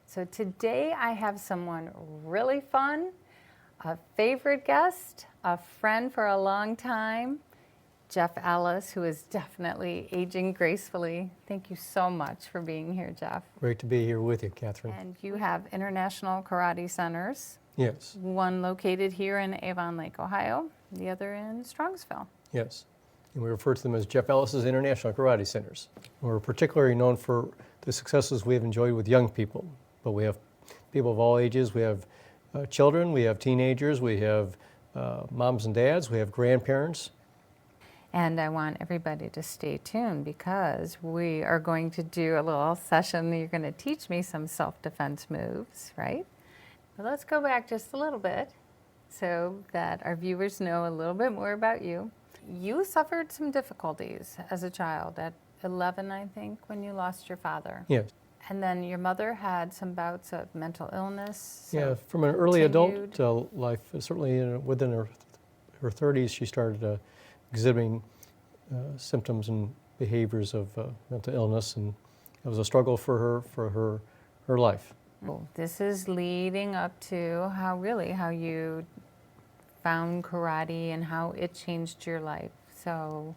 So today I have someone really fun, a favorite guest, a friend for a long time, Jeff Ellis, who is definitely aging gracefully. Thank you so much for being here, Jeff. Great to be here with you, Catherine. And you have International Karate Centers. Yes. One located here in Avon Lake, Ohio, the other in Strongsville. Yes. And we refer to them as Jeff Ellis's International Karate Centers. We're particularly known for the successes we have enjoyed with young people, but we have people of all ages. We have children, we have teenagers, we have moms and dads, we have grandparents. And I want everybody to stay tuned because we are going to do a little session. You're going to teach me some self-defense moves, right? But let's go back just a little bit so that our viewers know a little bit more about you. You suffered some difficulties as a child at 11, I think, when you lost your father. Yes. And then your mother had some bouts of mental illness. Yeah, from an early adult life, certainly within her 30s, she started exhibiting symptoms and behaviors of mental illness, and it was a struggle for her life. This is leading up to how you found karate and how it changed your life. So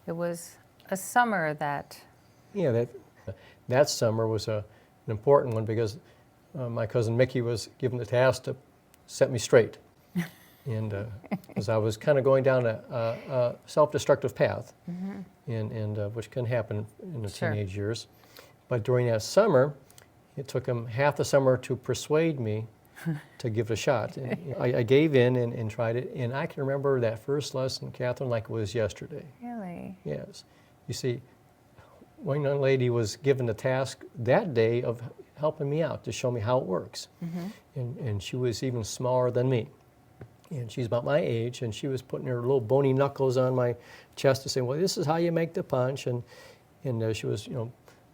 it was a summer that... Yeah, that summer was an important one because my cousin Mickey was given the task to set me straight. And as I was kind of going down a self-destructive path, and which can happen in the teenage years. But during that summer, it took him half the summer to persuade me to give it a shot. And I gave in and tried it, and I can remember that first lesson, Catherine, like it was yesterday. Really? Yes. You see, one young lady was given the task that day of helping me out to show me how it works. And she was even smaller than me. And she's about my age, and she was putting her little bony knuckles on my chest to say, well, this is how you make the punch. And she was, doing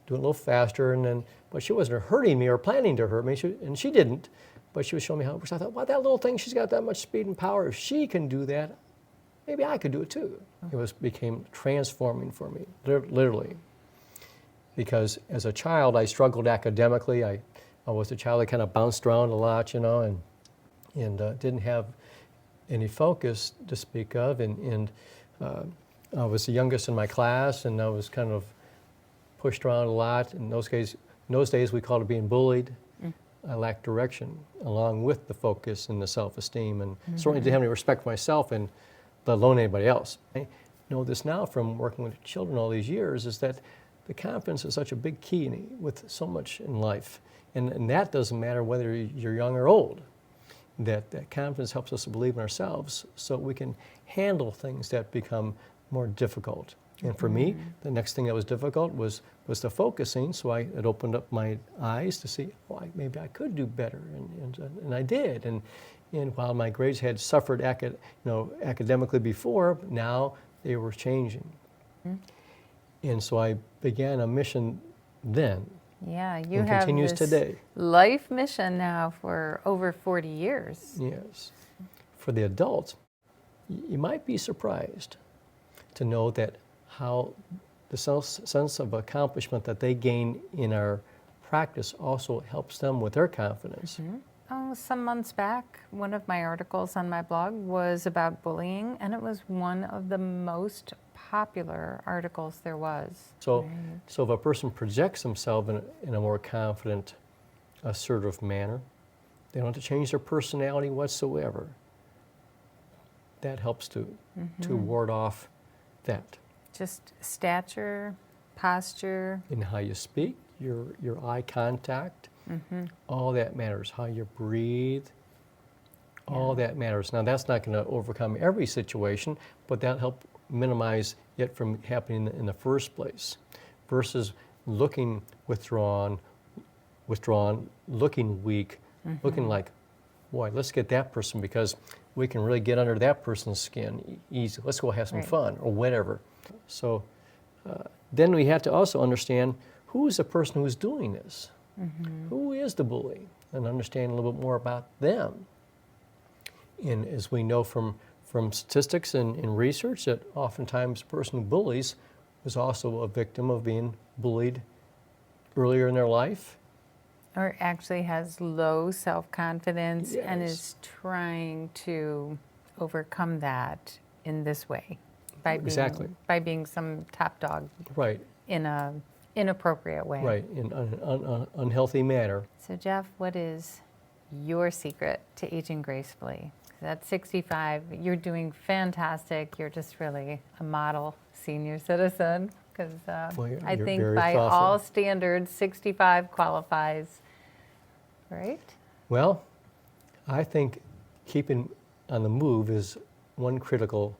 a little faster, but she wasn't hurting me or planning to hurt me, and she didn't. But she was showing me how it works. I thought, wow, that little thing, she's got that much speed and power. If she can do that, maybe I could do it too. It became transforming for me, literally. Because as a child, I struggled academically. I was a child that kind of bounced around a lot, and didn't have any focus to speak of, and I was the youngest in my class, and I was kind of pushed around a lot. In those days, we called it being bullied. I lacked direction, along with the focus and the self-esteem, and certainly didn't have any respect for myself, and let alone anybody else. I know this now from working with children all these years, is that the confidence is such a big key with so much in life, and that doesn't matter whether you're young or old. That confidence helps us to believe in ourselves so we can handle things that become more difficult. And for me, the next thing that was difficult was the focusing, so it opened up my eyes to see, maybe I could do better, and I did. And while my grades had suffered academically before, now they were changing. And so I began a mission then. Yeah, you and have continues this today. Life mission now for over 40 years. Yes. For the adults, you might be surprised to know that how the sense of accomplishment that they gain in our practice also helps them with their confidence. Some months back, one of my articles on my blog was about bullying, and it was one of the most popular articles there was. So if a person projects themselves in a more confident, assertive manner, they don't have to change their personality whatsoever. That helps to ward off that. Just stature, posture. In how you speak, your eye contact, all that matters. How you breathe, all that matters. Now that's not going to overcome every situation, but that'll help minimize it from happening in the first place, versus looking withdrawn, looking weak, looking like, boy, let's get that person because we can really get under that person's skin easy. Let's go have some fun or whatever. So then we have to also understand who is the person who's doing this? Who is the bully? And understand a little bit more about them. And as we know from statistics and research, that oftentimes the person who bullies was also a victim of being bullied earlier in their life Or actually has low self-confidence and Yes. is trying to overcome that in this way by Exactly. being some top dog Right, in a inappropriate way. right, in an unhealthy manner. So Jeff, what is your secret to aging gracefully? At 65, you're doing fantastic. You're just really a model senior citizen because Well, I you're think very by thoughtful. all standards, 65 qualifies, right? Well, I think keeping on the move is one critical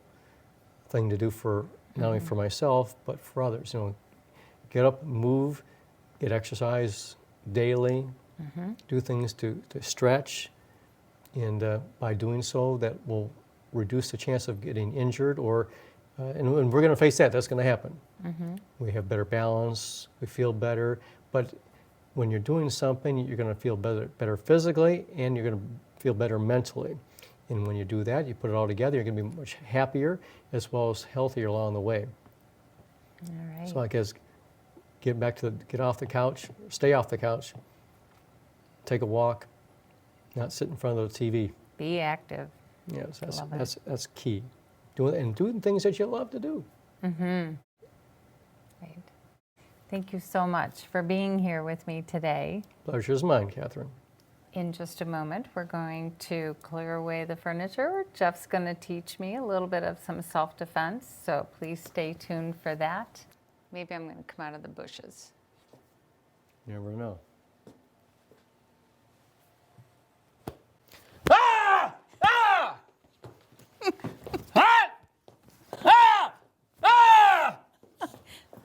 thing to do for not only for myself but for others. You know, get up, move, get exercise daily, do things to stretch, and by doing so, that will reduce the chance of getting injured. Or, and we're going to face that. That's going to happen. We have better balance. We feel better, but when you're doing something, you're going to feel better physically, and you're going to feel better mentally. And when you do that, you put it all together, you're going to be much happier as well as healthier along the way. All right. So I guess get off the couch, stay off the couch, take a walk, not sit in front of the TV. Be active. Yes, Love it. that's key. Doing things that you love to do. Right. Thank you so much for being here with me today. Pleasure's mine, Catherine. In just a moment, we're going to clear away the furniture. Jeff's going to teach me a little bit of some self-defense, so please stay tuned for that. Maybe I'm going to come out of the bushes. You never know.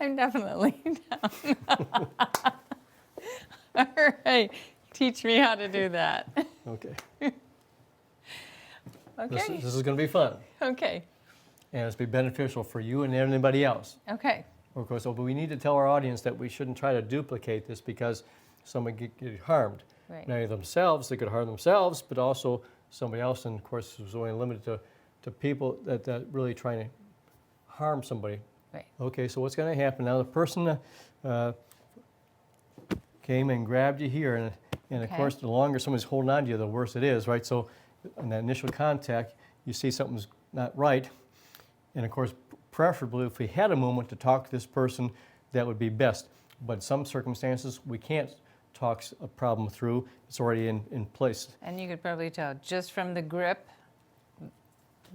I'm definitely down. All right, teach me how to do that. Okay. Okay, This is going to be fun, okay, and it's be beneficial for you and anybody else. okay. Of course, but we need to tell our audience that we shouldn't try to duplicate this because someone get harmed. Right. Not only themselves, they could harm themselves, but also somebody else. And of course, it's only limited to people that really trying to harm somebody. Right. Okay, so what's going to happen now? The person came and grabbed you here, and of Okay. course, the longer someone's holding on to you, the worse it is, right? So, in that initial contact, you see something's not right, and of course, preferably if we had a moment to talk to this person, that would be best. But in some circumstances, we can't talk a problem through; it's already in place. And you could probably tell just from the grip,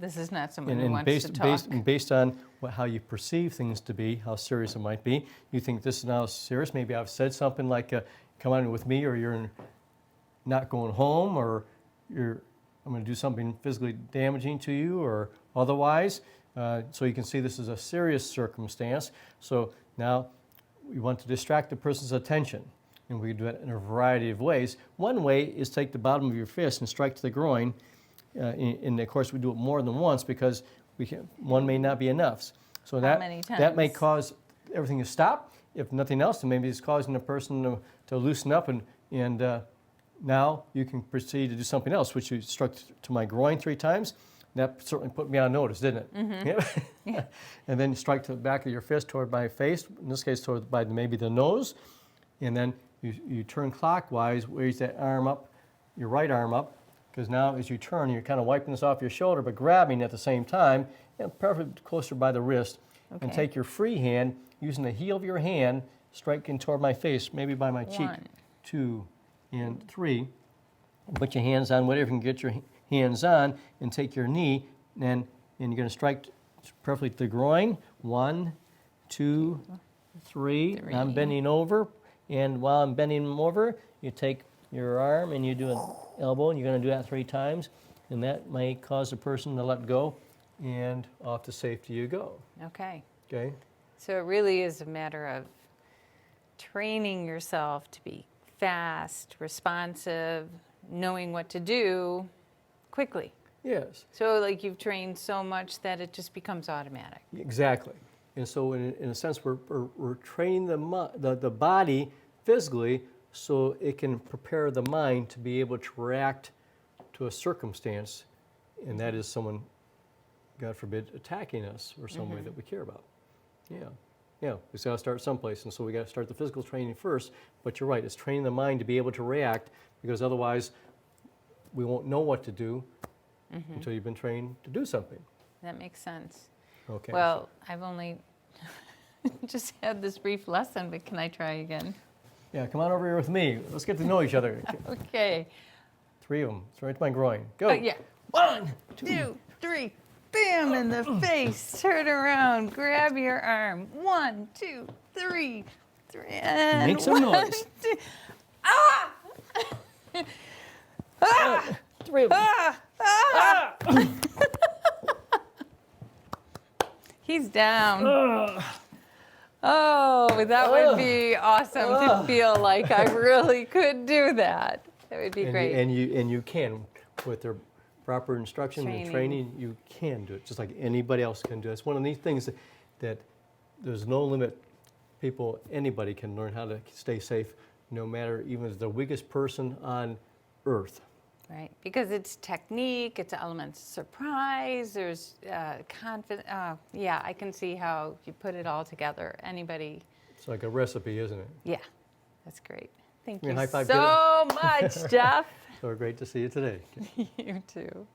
this is not someone who And wants to talk. based on how you perceive things to be, how serious it might be, you think this is now serious. Maybe I've said something like, come on with me, or you're not going home, or I'm going to do something physically damaging to you, or otherwise. So you can see this is a serious circumstance. So now we want to distract the person's attention, and we can do it in a variety of ways. One way is take the bottom of your fist and strike to the groin. And of course, we do it more than once because one may not be enough. So How many that may times? cause everything to stop. If nothing else, then maybe it's causing the person to loosen up, and now you can proceed to do something else, which you struck to my groin 3 times. That certainly put me on notice, didn't it? Mm-hmm. Yeah. And then you strike to the back of your fist toward my face, in this case toward maybe the nose, and then you turn clockwise, raise that arm up, your right arm up, because now as you turn, you're kind of wiping this off your shoulder, but grabbing at the same time, and perfectly closer by the wrist, and Okay. take your free hand, using the heel of your hand, striking toward my face, maybe by my cheek. 1, 2, and 3. Put your hands on whatever you can get your hands on, and take your knee, and you're going to strike perfectly to the groin. 1, 2, 3. Now I'm bending over, and while I'm bending over, you take your arm and you do an elbow, and you're going to do that 3 times, and that may cause the person to let go, and off to safety you go. Okay. Okay? So it really is a matter of training yourself to be fast, responsive, knowing what to do quickly. Yes. So like you've trained so much that it just becomes automatic. Exactly. And so in a sense, we're training the body physically so it can prepare the mind to be able to react to a circumstance, and that is someone, God forbid, attacking us or somebody that we care about. Yeah. Yeah, we got to start someplace, and so we got to start the physical training first. But you're right; it's training the mind to be able to react, because otherwise, we won't know what to do until you've been trained to do something. That makes sense. Okay. Well, I've only just had this brief lesson, but can I try again? Yeah, come on over here with me. Let's get to know each other. Okay. 3 of them. It's right to my groin. Go. Oh, yeah. 1, 2, 3. Bam in the face. Turn around. Grab your arm. 1, 2, 3. And Make some noise. 2. Ah! Ah! 3 of them. Ah! Ah! He's down. Oh, that would be awesome to feel like I really could do that. That would be great. And you can, with their proper instruction and training, you can do it just like anybody else can do it. It's one of these things that there's no limit. Anybody can learn how to stay safe, no matter even as the weakest person on earth. Right, because it's technique, it's elements of surprise, there's confidence. Yeah, I can see how you put it all together. Anybody. It's like a recipe, isn't it? Yeah, that's great. Thank You you high five, so much, Jeff. So great to see you today. You too.